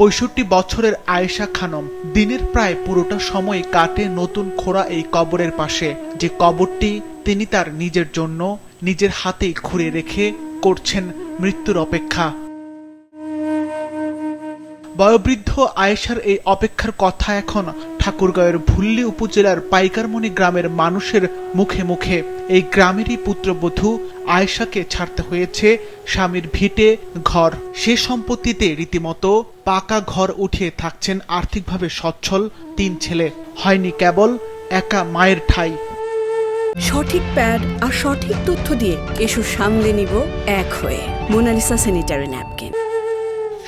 ৬৫ বছরের আয়েশা খানম দিনের প্রায় পুরোটা সময় কাটে নতুন খোঁড়া এই কবরের পাশে, যে কবরটি তিনি তার নিজের জন্য নিজের হাতেই খুঁড়ে রেখে করছেন মৃত্যুর অপেক্ষা। বয়োবৃদ্ধ আয়েশার এই অপেক্ষার কথা এখন ঠাকুরগাঁওয়ের ভুল্লি উপজেলার পাইকারমণি গ্রামের মানুষের মুখে মুখে। এই গ্রামেরই পুত্রবধূ আয়েশাকে ছাড়তে হয়েছে স্বামীর ভিটে ঘর। সে সম্পত্তিতে রীতিমতো পাকা ঘর উঠিয়ে থাকছেন আর্থিকভাবে সচ্ছল ৩ ছেলে। হয়নি কেবল একা মায়ের ঠাঁই। সঠিক প্যাড আর সঠিক তথ্য দিয়ে এসব সামলে নিব এক হয়ে। Monalisa sanitary napkin.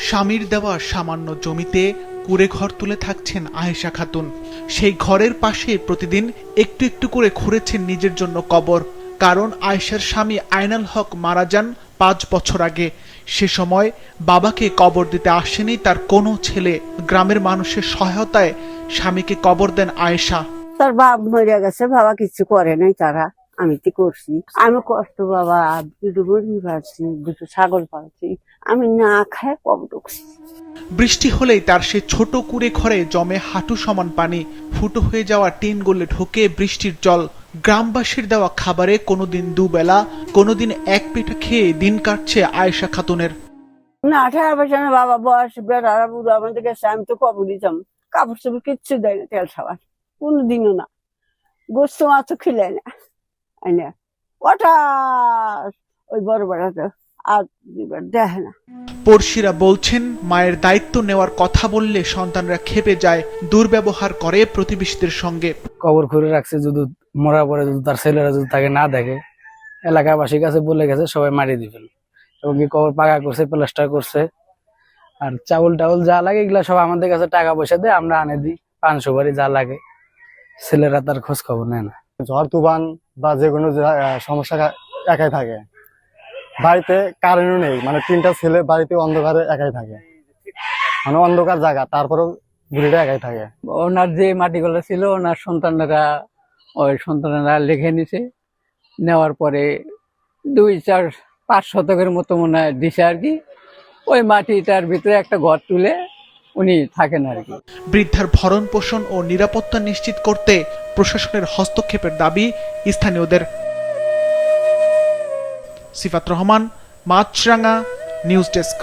স্বামীর দেওয়া সামান্য জমিতে কুঁড়ে ঘর তুলে থাকছেন আয়েশা খাতুন। সেই ঘরের পাশে প্রতিদিন একটু একটু করে খুঁড়েছেন নিজের জন্য কবর। কারণ আয়েশার স্বামী আইনাল হক মারা যান ৫ বছর আগে। সে সময় বাবাকে কবর দিতে আসেনি তার কোনো ছেলে। গ্রামের মানুষের সহায়তায় স্বামীকে কবর দেন আয়েশা। তার বাপ মরে গেছে, বাবা কিছু করে নাই, তারা আমি তো করছি। আমি কষ্ট বাবা, দুটো মুরগি পাচ্ছি, দুটো ছাগল পাচ্ছি, আমি না খায় কম ঢুকছি। বৃষ্টি হলেই তার সে ছোট কুঁড়ে ঘরে জমে হাঁটু সমান পানি। ফুটো হয়ে যাওয়া টিন গলে ঢোকে বৃষ্টির জল। গ্রামবাসীর দেওয়া খাবারে কোনোদিন দুবেলা, কোনোদিন এক পেটা খেয়ে দিন কাটছে আয়েশা খাতুনের। না 18 বছর বাবা বয়স বেড়ারা বুড়ো আমাদের কাছে, আমি তো কবর দিতাম। কাপড় চোপড় কিচ্ছু দেয় না, তেল সাবান কোনোদিনও না, গোস্ত মাছও খিলে না। ওটা ওই বড় বেড়াতে আর দেখে না। পড়শিরা বলছেন মায়ের দায়িত্ব নেওয়ার কথা বললে সন্তানরা খেপে যায়, দুর্ব্যবহার করে প্রতিবেশীদের সঙ্গে। কবর খুঁড়ে রাখছে, যদি মরার পরে যদি তার ছেলেরা যদি তাকে না দেখে, এলাকাবাসীর কাছে বলে গেছে সবাই মারি দিবেন। এবং কি কবর পাকা করছে, প্লাস্টার করছে। আর চাউল টাউল যা লাগে এগুলা সব আমাদের কাছে টাকা পয়সা দেয়, আমরা আনে দিই। 500 বাড়ি যা লাগে, ছেলেরা তার খোঁজ খবর নেয় না। ঝড় তুফান বা যে কোনো সমস্যা একাই থাকে বাড়িতে, কারেন্টও নেই, মানে 3টা ছেলে বাড়িতে অন্ধকারে একাই থাকে, মানে অন্ধকার জায়গা, তারপরেও বুড়িটা একাই থাকে। ওনার যে মাটিগুলো ছিল ওনার সন্তানেরা লিখে নিছে, নেওয়ার পরে 2-4-5 শতকের মতো মনে হয় দিছে আর কি। ওই মাটিটার ভিতরে একটা ঘর তুলে উনি থাকেন আর কি। বৃদ্ধার ভরণ পোষণ ও নিরাপত্তা নিশ্চিত করতে প্রশাসনের হস্তক্ষেপের দাবি স্থানীয়দের। সিফাত রহমান, মাছরাঙা নিউজ ডেস্ক।